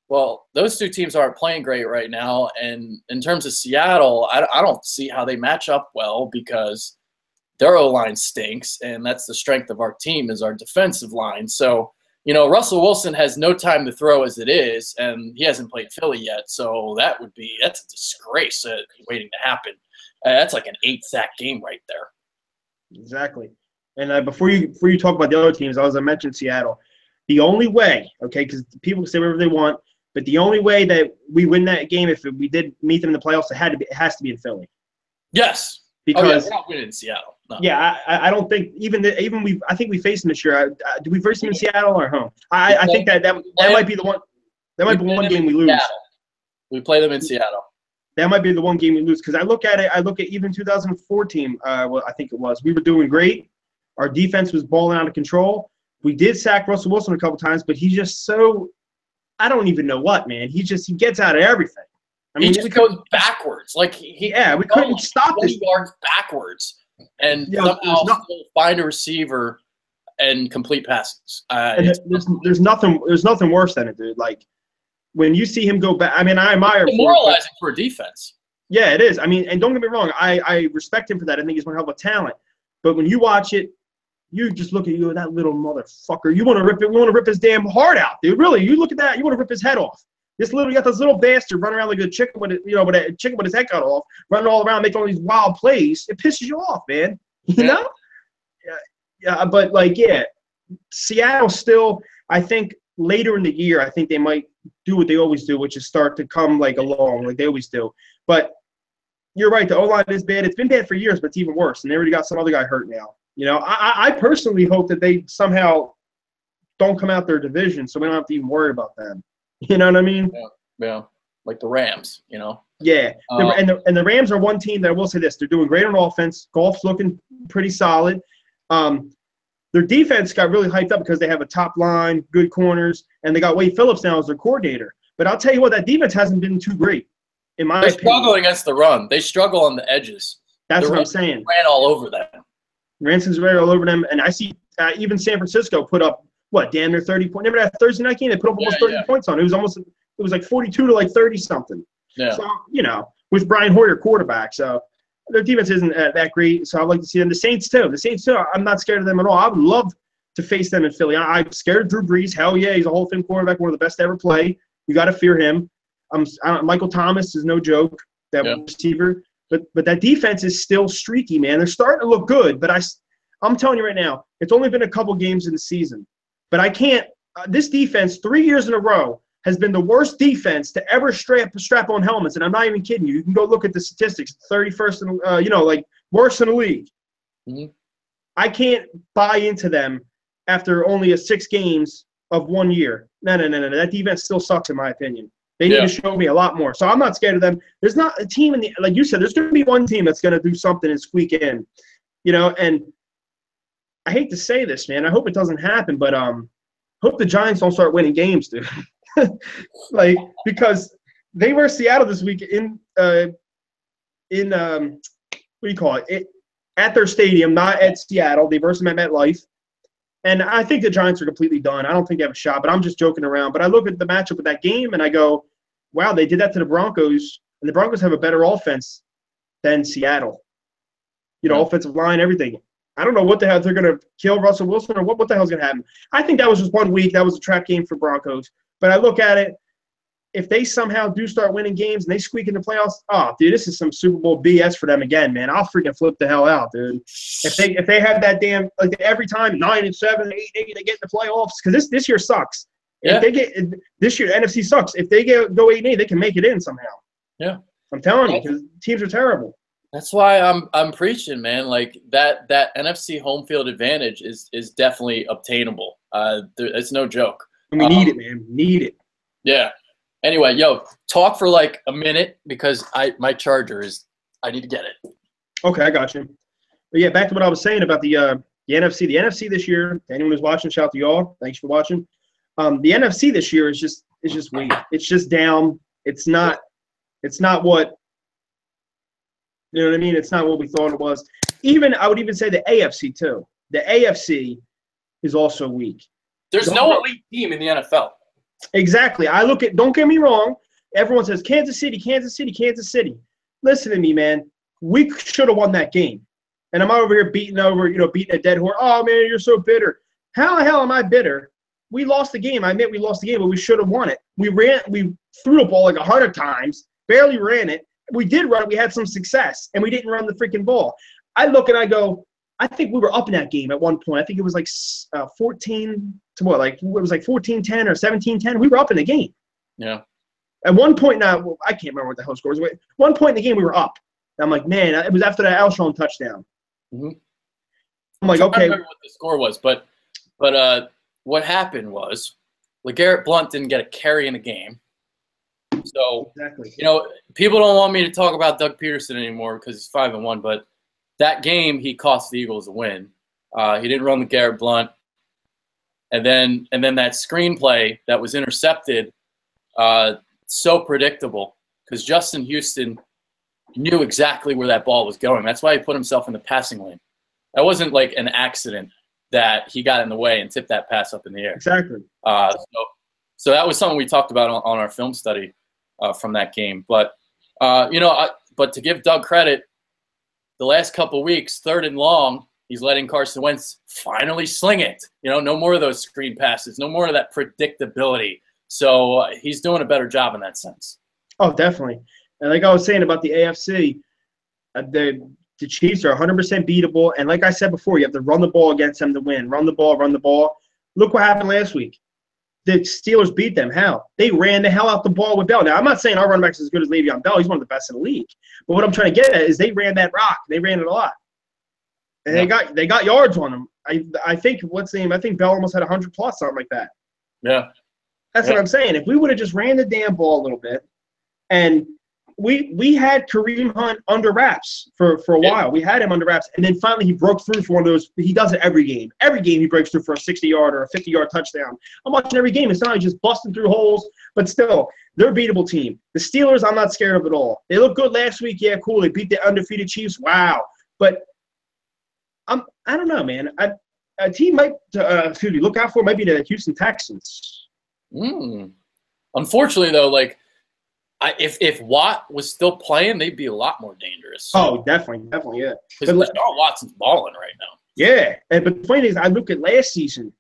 Speaker 1: Well, those two teams aren't playing great right now, and in terms of Seattle, I don't see how they match up well because their O-line stinks, and that's the strength of our team is our defensive line. So, you know, Russell Wilson has no time to throw as it is, and he hasn't played Philly yet. So that's a disgrace waiting to happen. That's like an 8-sack game right there.
Speaker 2: Exactly. And before you talk about the other teams, as I mentioned Seattle, the only way, okay, because people can say whatever they want, but the only way that we win that game, if we did meet them in the playoffs, it has to be in Philly.
Speaker 1: Yes.
Speaker 2: Because
Speaker 1: we're not winning in Seattle. No.
Speaker 2: Yeah, I don't think I think we faced them this year. Do we face them in Seattle or home? I think that might be the one. That might be one game we lose.
Speaker 1: Seattle. We play them in Seattle.
Speaker 2: That might be the one game we lose because I look at even 2014. Well, I think it was. We were doing great. Our defense was balling out of control. We did sack Russell Wilson a couple times, but he's just so I don't even know what, man. He gets out of everything. I mean,
Speaker 1: he just goes backwards. Like we
Speaker 2: couldn't stop this.
Speaker 1: 20 yards backwards and somehow still find a receiver and complete passes.
Speaker 2: There's nothing worse than it, dude. Like when you see him go back. I mean, I admire him.
Speaker 1: It's demoralizing for a defense.
Speaker 2: Yeah, it is. I mean, and don't get me wrong. I respect him for that. I think he's one hell of a talent. But when you watch it, you just look at that little motherfucker. You want to rip it. We want to rip his damn heart out, dude. Really, you look at that. You want to rip his head off. You got this little bastard running around like a chicken with a chicken with his head cut off, running all around, making all these wild plays. It pisses you off, man. You know? Yeah. But Seattle still. I think later in the year, I think they might do what they always do, which is start to come along like they always do. But you're right. The O-line is bad. It's been bad for years, but it's even worse. And they already got some other guy hurt now. You know, I personally hope that they somehow don't come out their division, so we don't have to even worry about them. You know what I mean?
Speaker 1: Yeah. Like the Rams, you know?
Speaker 2: Yeah. And the Rams are one team that I will say this. They're doing great on offense. Golf's looking pretty solid. Their defense got really hyped up because they have a top line, good corners, and they got Wade Phillips now as their coordinator. But I'll tell you what, that defense hasn't been too great, in my opinion.
Speaker 1: They're struggling against the run. They struggle on the edges.
Speaker 2: That's what I'm saying.
Speaker 1: Ran all over them.
Speaker 2: Ransom's ran all over them. And I see even San Francisco put up, damn near 30 points. Remember that Thursday night game? They put up almost 30 points on it. It was like 42 to 30-something.
Speaker 1: Yeah.
Speaker 2: So, with Brian Hoyer quarterback. So their defense isn't that great. So I'd like to see them. The Saints, too. I'm not scared of them at all. I would love to face them in Philly. I'm scared of Drew Brees. Hell yeah, he's a Hall of Fame quarterback, one of the best to ever play. You got to fear him. Michael Thomas is no joke, that receiver. But that defense is still streaky, man. They're starting to look good. But I'm telling you right now, it's only been a couple games in the season. But I can't this defense 3 years in a row has been the worst defense to ever strap on helmets, and I'm not even kidding you. You can go look at the statistics. 31st, worst in the league.
Speaker 1: Mm-hmm.
Speaker 2: I can't buy into them after only 6 games of 1 year. No. That defense still sucks, in my opinion. They need to show me a lot more. So I'm not scared of them. There's not a team like you said, there's going to be one team that's going to do something and squeak in, and I hate to say this, man. I hope it doesn't happen, but hope the Giants don't start winning games, dude. Because they were Seattle this week in what do you call it? At their stadium, not at Seattle. They versed them at MetLife. And I think the Giants are completely done. I don't think they have a shot, but I'm just joking around. But I look at the matchup of that game, and I go, wow, they did that to the Broncos, and the Broncos have a better offense than Seattle. Offensive line, everything. I don't know what the hell they're going to kill Russell Wilson or what the hell's going to happen. I think that was just 1 week. That was a trap game for Broncos. But I look at it, if they somehow do start winning games and they squeak in the playoffs, dude, this is some Super Bowl BS for them again, man. I'll freaking flip the hell out, dude. If they have that damn every time 9-7, 8-8, they get in the playoffs because this year sucks.
Speaker 1: Yeah.
Speaker 2: If they get this year, NFC sucks. If they go 8-8, they can make it in somehow.
Speaker 1: Yeah,
Speaker 2: I'm telling you, because teams are terrible.
Speaker 1: That's why I'm preaching, man. Like that NFC home field advantage is definitely obtainable. It's no joke.
Speaker 2: And we need it, man. We need it.
Speaker 1: Yeah. Anyway, talk for like a minute because my charger I need to get it.
Speaker 2: Okay, I got you. But yeah, back to what I was saying about the The NFC this year, anyone who's watching, shout out to y'all. Thanks for watching. The NFC this year is just weak. It's just down. It's not what, you know what I mean? It's not what we thought it was. I would even say the AFC too. The AFC is also weak.
Speaker 1: There's no elite team in the NFL.
Speaker 2: Exactly. Don't get me wrong. Everyone says Kansas City, Kansas City, Kansas City. Listen to me, man. We should have won that game. And I'm not over here beating a dead horse. Oh, man, you're so bitter. How the hell am I bitter? We lost the game. I admit we lost the game, but we should have won it. We threw the ball like 100 times, barely ran it. We did run it. We had some success, and we didn't run the freaking ball. I look and I go, I think we were up in that game at one point. I think it was like 14 to what? Like it was like 14-10 or 17-10. We were up in the game.
Speaker 1: Yeah.
Speaker 2: At one point now, I can't remember what the hell score was. One point in the game, we were up. And I'm like, man, it was after that Alshon touchdown.
Speaker 1: Mm-hmm.
Speaker 2: I'm like, okay.
Speaker 1: I don't remember what the score was, but what happened was LeGarrette Blount didn't get a carry in the game. So,
Speaker 2: exactly.
Speaker 1: People don't want me to talk about Doug Peterson anymore because he's 5-1, but that game he cost the Eagles a win. He didn't run LeGarrette Blount. And then that screenplay that was intercepted, so predictable because Justin Houston knew exactly where that ball was going. That's why he put himself in the passing lane. That wasn't like an accident that he got in the way and tipped that pass up in the air.
Speaker 2: Exactly.
Speaker 1: So that was something we talked about on our film study from that game. But, but to give Doug credit, the last couple of weeks, 3rd and long, he's letting Carson Wentz finally sling it. No more of those screen passes, no more of that predictability. So he's doing a better job in that sense.
Speaker 2: Oh, definitely. And like I was saying about the AFC, the Chiefs are 100% beatable. And like I said before, you have to run the ball against them to win. Run the ball, run the ball. Look what happened last week. The Steelers beat them. How? They ran the hell out the ball with Bell. Now, I'm not saying our running back's as good as Le'Veon Bell. He's one of the best in the league. But what I'm trying to get at is they ran that rock. They ran it a lot. And they got yards on them. I think Bell almost had 100 plus, something like that.
Speaker 1: Yeah.
Speaker 2: That's what I'm saying. If we would have just ran the damn ball a little bit, and we had Kareem Hunt under wraps for a while. We had him under wraps, and then finally he broke through for one of those. He does it every game. Every game he breaks through for a 60-yard or a 50-yard touchdown. I'm watching every game. It's not like just busting through holes, but still, they're a beatable team. The Steelers, I'm not scared of at all. They looked good last week. Yeah, cool. They beat the undefeated Chiefs. Wow. But I don't know, man. A team might look out for might be the Houston Texans.
Speaker 1: Unfortunately, though, if Watt was still playing, they'd be a lot more dangerous.
Speaker 2: Oh, definitely, yeah.
Speaker 1: Because Deshaun Watson's balling right now.
Speaker 2: Yeah, but the point is, I look at last season.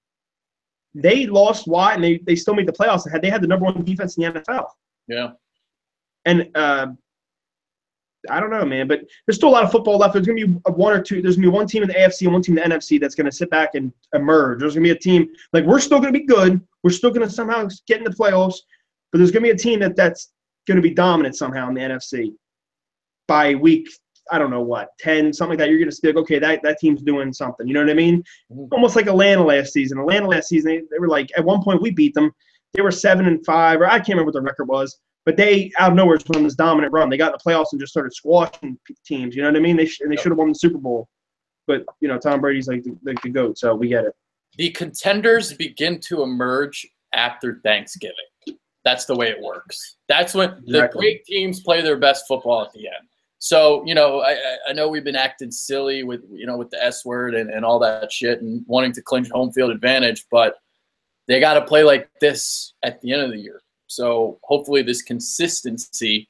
Speaker 2: They lost Watt, and they still made the playoffs. They had the #1 defense in the NFL.
Speaker 1: Yeah.
Speaker 2: And I don't know, man, but there's still a lot of football left. There's going to be one or two. There's going to be one team in the AFC and one team in the NFC that's going to sit back and emerge. There's going to be a team we're still going to be good. We're still going to somehow get in the playoffs, but there's going to be a team that's going to be dominant somehow in the NFC by week, I don't know what, 10, something like that. You're going to see, okay, that team's doing something. You know what I mean? Mm-hmm. Almost like Atlanta last season. They were like, at one point we beat them. They were 7-5, or I can't remember what the record was, but they out of nowhere just went on this dominant run. They got in the playoffs and just started squashing teams. You know what I mean? They should have won the Super Bowl. But, Tom Brady's like the GOAT, so we get it. The
Speaker 1: contenders begin to emerge after Thanksgiving. That's the way it works. That's when the great teams play their best football at the end. So, I know we've been acting silly with the S word and all that shit and wanting to clinch home field advantage, but they got to play like this at the end of the year. So hopefully this consistency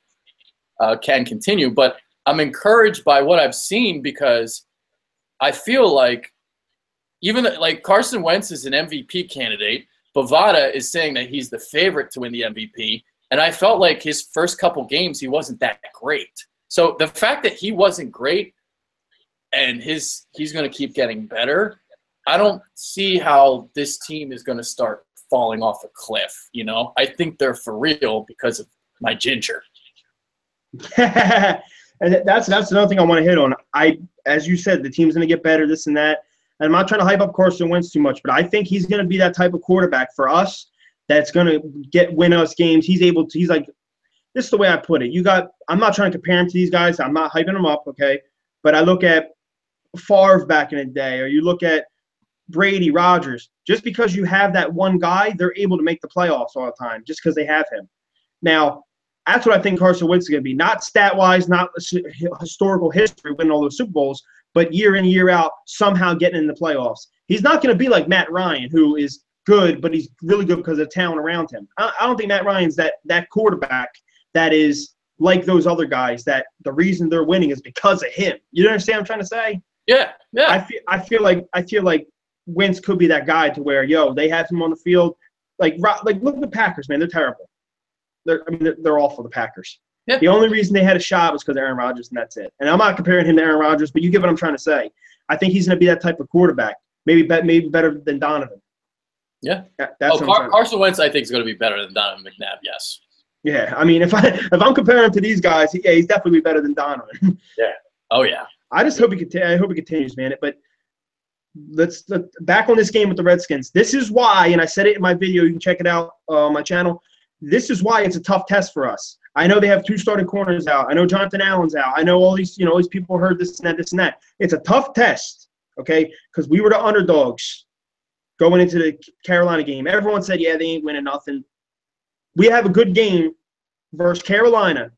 Speaker 1: can continue. But I'm encouraged by what I've seen because I feel like Carson Wentz is an MVP candidate. Bovada is saying that he's the favorite to win the MVP. And I felt like his first couple games, he wasn't that great. So the fact that he wasn't great and he's going to keep getting better, I don't see how this team is going to start falling off a cliff. I think they're for real because of my ginger.
Speaker 2: And that's another thing I want to hit on. As you said, the team's going to get better, this and that. And I'm not trying to hype up Carson Wentz too much, but I think he's going to be that type of quarterback for us that's going to win us games. He's like, this is the way I put it. I'm not trying to compare him to these guys. I'm not hyping him up, okay? But I look at Favre back in the day, or you look at Brady, Rodgers, just because you have that one guy, they're able to make the playoffs all the time just because they have him. Now, that's what I think Carson Wentz is going to be. Not stat-wise, not historical history, winning all those Super Bowls, but year in, year out, somehow getting in the playoffs. He's not going to be like Matt Ryan, who is good, but he's really good because of the talent around him. I don't think Matt Ryan's that quarterback that is like those other guys that the reason they're winning is because of him. You understand what I'm trying to say?
Speaker 1: Yeah.
Speaker 2: I feel like Wentz could be that guy to where, they have him on the field. Like look at the Packers, man. They're terrible. They're awful, the Packers. Yeah. The only reason they had a shot was because of Aaron Rodgers, and that's it. And I'm not comparing him to Aaron Rodgers, but you get what I'm trying to say. I think he's going to be that type of quarterback, maybe better than Donovan.
Speaker 1: Yeah.
Speaker 2: That's
Speaker 1: Carson Wentz, I think, is going to be better than Donovan McNabb, yes.
Speaker 2: Yeah, if I'm comparing him to these guys, he's definitely better than Donovan.
Speaker 1: Yeah. Oh, yeah.
Speaker 2: I just hope he continues, man. But let's back on this game with the Redskins. This is why, and I said it in my video. You can check it out on my channel. This is why it's a tough test for us. I know they have 2 starting corners out. I know Jonathan Allen's out. I know all these people heard this and that. It's a tough test, okay? Because we were the underdogs going into the Carolina game. Everyone said, yeah, they ain't winning nothing. We have a good game versus Carolina.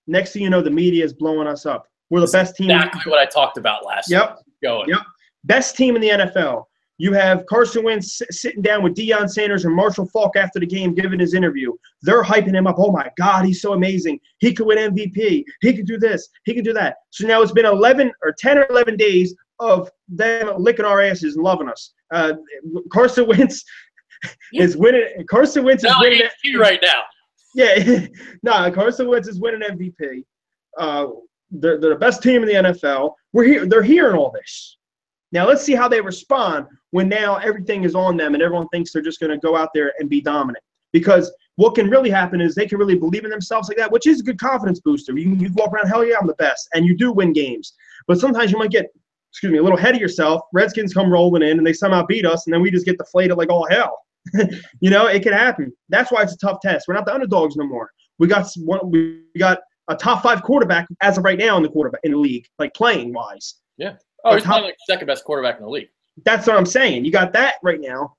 Speaker 2: Next thing you know, the media is blowing us up. We're the best team.
Speaker 1: Exactly what I talked about last week. Yep.
Speaker 2: Best team in the NFL. You have Carson Wentz sitting down with Deion Sanders and Marshall Faulk after the game giving his interview. They're hyping him up. Oh, my God, he's so amazing. He could win MVP. He could do this. He could do that. So now it's been 10 or 11 days of them licking our asses and loving us. Carson Wentz is winning. Carson Wentz is winning
Speaker 1: MVP right now.
Speaker 2: Yeah. No, Carson Wentz is winning MVP. They're the best team in the NFL. They're hearing all this. Now let's see how they respond when now everything is on them and everyone thinks they're just going to go out there and be dominant. Because what can really happen is they can really believe in themselves like that, which is a good confidence booster. You walk around, hell yeah, I'm the best, and you do win games. But sometimes you might get, a little ahead of yourself. Redskins come rolling in and they somehow beat us, and then we just get deflated like all hell. It can happen. That's why it's a tough test. We're not the underdogs no more. We got a top 5 quarterback as of right now in the league, like playing wise.
Speaker 1: Yeah. Oh, he's playing like the second best quarterback in the league.
Speaker 2: That's what I'm saying. You got that right now,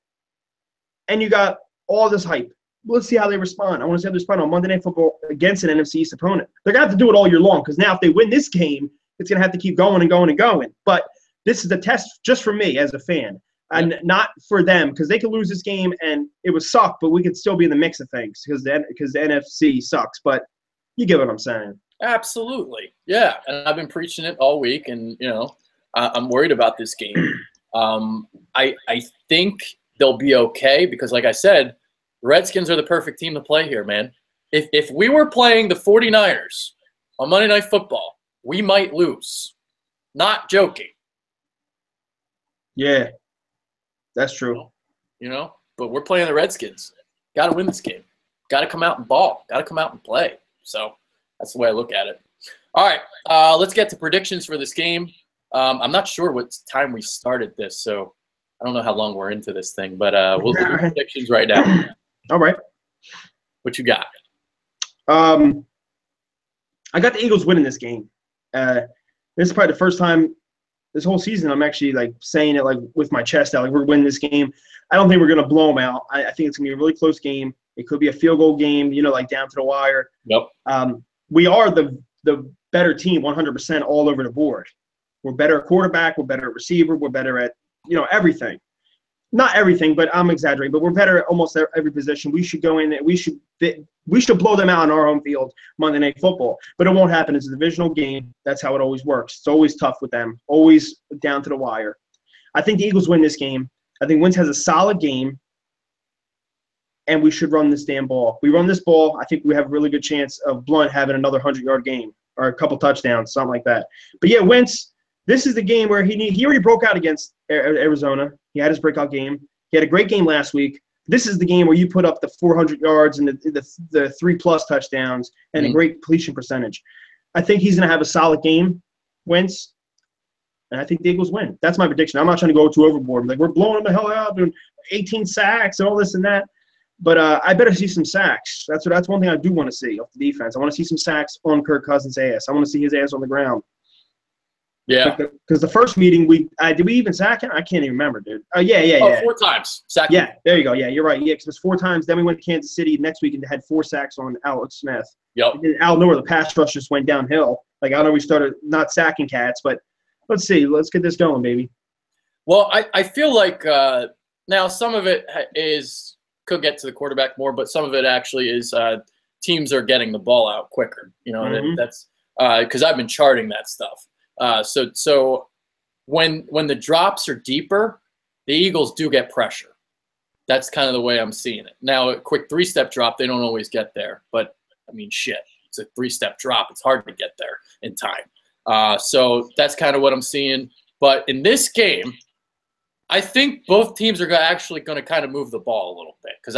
Speaker 2: and you got all this hype. Let's see how they respond. I want to see how they respond on Monday Night Football against an NFC East opponent. They're going to have to do it all year long because now if they win this game, it's going to have to keep going and going and going. But this is a test just for me as a fan and not for them because they could lose this game and it would suck, but we could still be in the mix of things because the NFC sucks. But you get what I'm saying.
Speaker 1: Absolutely. Yeah, and I've been preaching it all week, and, I'm worried about this game. I think they'll be okay because, like I said, the Redskins are the perfect team to play here, man. If we were playing the 49ers on Monday Night Football, we might lose. Not joking.
Speaker 2: Yeah, that's true.
Speaker 1: But we're playing the Redskins. Got to win this game. Got to come out and ball. Got to come out and play. So that's the way I look at it. All right, let's get to predictions for this game. I'm not sure what time we started this, so I don't know how long we're into this thing, but we'll do predictions right now.
Speaker 2: All right.
Speaker 1: What you got?
Speaker 2: I got the Eagles winning this game. This is probably the first time this whole season I'm actually saying it with my chest out, we're winning this game. I don't think we're gonna blow them out. I think it's gonna be a really close game. It could be a field goal game, down to the wire.
Speaker 1: Yep.
Speaker 2: We are the better team 100% all over the board. We're better at quarterback. We're better at receiver. We're better at, everything. Not everything, but I'm exaggerating. But we're better at almost every position. We should go in there. We should blow them out on our home field Monday Night Football. But it won't happen. It's a divisional game. That's how it always works. It's always tough with them. Always down to the wire. I think the Eagles win this game. I think Wentz has a solid game. And we should run this damn ball. We run this ball, I think we have a really good chance of Blunt having another 100-yard game or a couple touchdowns, something like that. But, yeah, Wentz, this is the game where he already broke out against Arizona. He had his breakout game. He had a great game last week. This is the game where you put up the 400 yards and the 3+ touchdowns and a great completion percentage. I think he's going to have a solid game, Wentz, and I think the Eagles win. That's my prediction. I'm not trying to go too overboard. We're blowing them the hell out, doing 18 sacks and all this and that. But I better see some sacks. That's one thing I do want to see off the defense. I want to see some sacks on Kirk Cousins' ass. I want to see his ass on the ground.
Speaker 1: Yeah.
Speaker 2: Because the first meeting, did we even sack him? I can't even remember, dude. Yeah.
Speaker 1: 4 times. Sacked
Speaker 2: Yeah,
Speaker 1: him.
Speaker 2: there you go. Yeah, you're right. Yeah, because it was 4 times. Then we went to Kansas City next week and had 4 sacks on Alex Smith.
Speaker 1: Yep.
Speaker 2: And then out of nowhere, the pass rush just went downhill. Like, I know we started not sacking cats, but let's see. Let's get this going, baby.
Speaker 1: Well, I feel like now some of it could get to the quarterback more, but some of it actually is teams are getting the ball out quicker. You know, that's because I've been charting that stuff. So when the drops are deeper, the Eagles do get pressure. That's kind of the way I'm seeing it. Now, a quick 3-step drop, they don't always get there. But, I mean, shit, it's a 3-step drop. It's hard to get there in time. So that's kind of what I'm seeing. But in this game, I think both teams are actually going to kind of move the ball a little bit. Because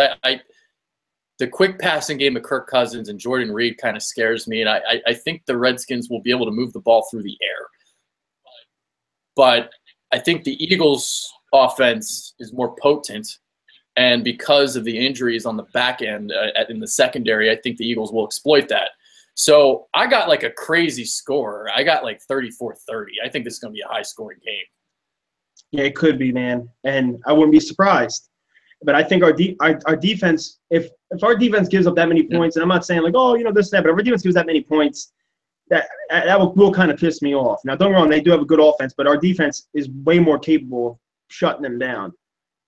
Speaker 1: the quick passing game of Kirk Cousins and Jordan Reed kind of scares me. And I think the Redskins will be able to move the ball through the air. But I think the Eagles' offense is more potent. And because of the injuries on the back end in the secondary, I think the Eagles will exploit that. So I got like a crazy score. I got like 34-30. I think this is going to be a high-scoring game.
Speaker 2: Yeah, it could be, man. And I wouldn't be surprised. But I think our defense, if our defense gives up that many points, and I'm not saying like, oh, you know, this, that, but if our defense gives that many points, that will kind of piss me off. Now, don't get me wrong, they do have a good offense, but our defense is way more capable of shutting them down.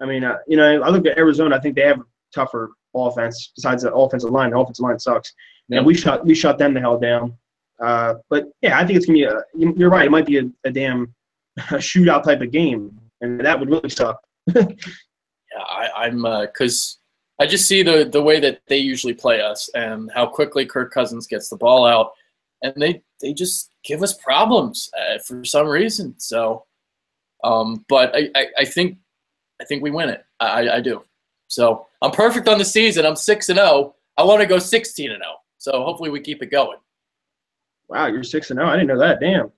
Speaker 2: I mean, you know, I look at Arizona. I think they have a tougher offense besides the offensive line. The offensive line sucks, and we shut them the hell down. But yeah, I think it's gonna be you're right. It might be a damn shootout type of game, and that would really suck.
Speaker 1: Yeah, I'm because I just see the way that they usually play us and how quickly Kirk Cousins gets the ball out, and they just give us problems for some reason. So, but I think we win it. I do. So I'm perfect on the season. I'm 6-0. I want to go 16-0. So hopefully we keep it going.
Speaker 2: Wow, you're 6-0. I didn't know that. Damn.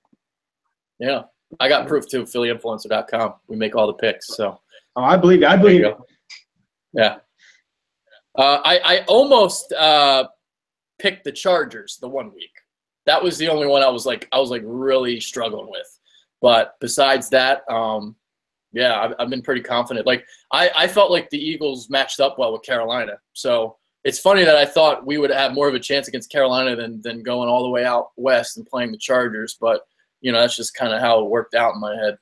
Speaker 1: Yeah, I got proof too. PhillyInfluencer.com. We make all the picks. So.
Speaker 2: Oh, I believe you.
Speaker 1: Yeah. I almost picked the Chargers the 1 week. That was the only one I was like really struggling with. But besides that, yeah, I've been pretty confident. Like I felt like the Eagles matched up well with Carolina. So it's funny that I thought we would have more of a chance against Carolina than going all the way out west and playing the Chargers. But, you know, that's just kind of how it worked out in my head.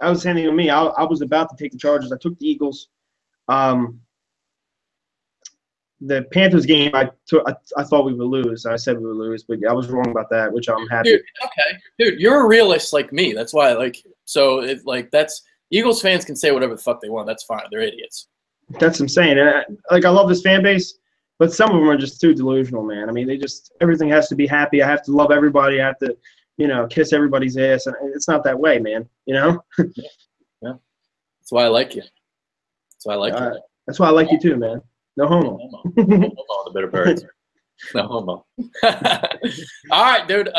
Speaker 2: I was saying to me, I was about to take the Chargers. I took the Eagles. The Panthers game, I thought we would lose. I said we would lose, but I was wrong about that, which I'm happy.
Speaker 1: Dude, okay, dude, you're a realist like me. That's why I like you. So it's like Eagles fans can say whatever the fuck they want. That's fine. They're idiots. That's
Speaker 2: what I'm saying. And I love this fan base, but some of them are just too delusional, man. I mean, everything has to be happy. I have to love everybody. I have to, you know, kiss everybody's ass. And it's not that way, man. You know.
Speaker 1: Yeah. That's why I like you. That's why I like you.
Speaker 2: That's why I like you too, man. No homo.
Speaker 1: No homo. The bitter birds. No homo. All right, dude.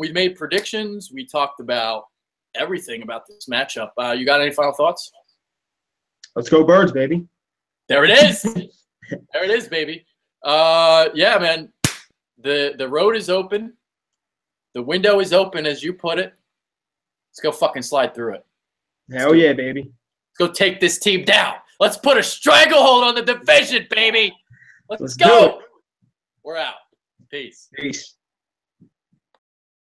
Speaker 1: We made predictions. We talked about everything about this matchup. You got any final thoughts?
Speaker 2: Let's go Birds, baby.
Speaker 1: There it is. There it is, baby. Yeah, man. The road is open. The window is open, as you put it. Let's go fucking slide through it.
Speaker 2: Hell yeah, baby.
Speaker 1: Let's go take this team down. Let's put a stranglehold on the division, baby. Let's go. We're out. Peace.
Speaker 2: Peace.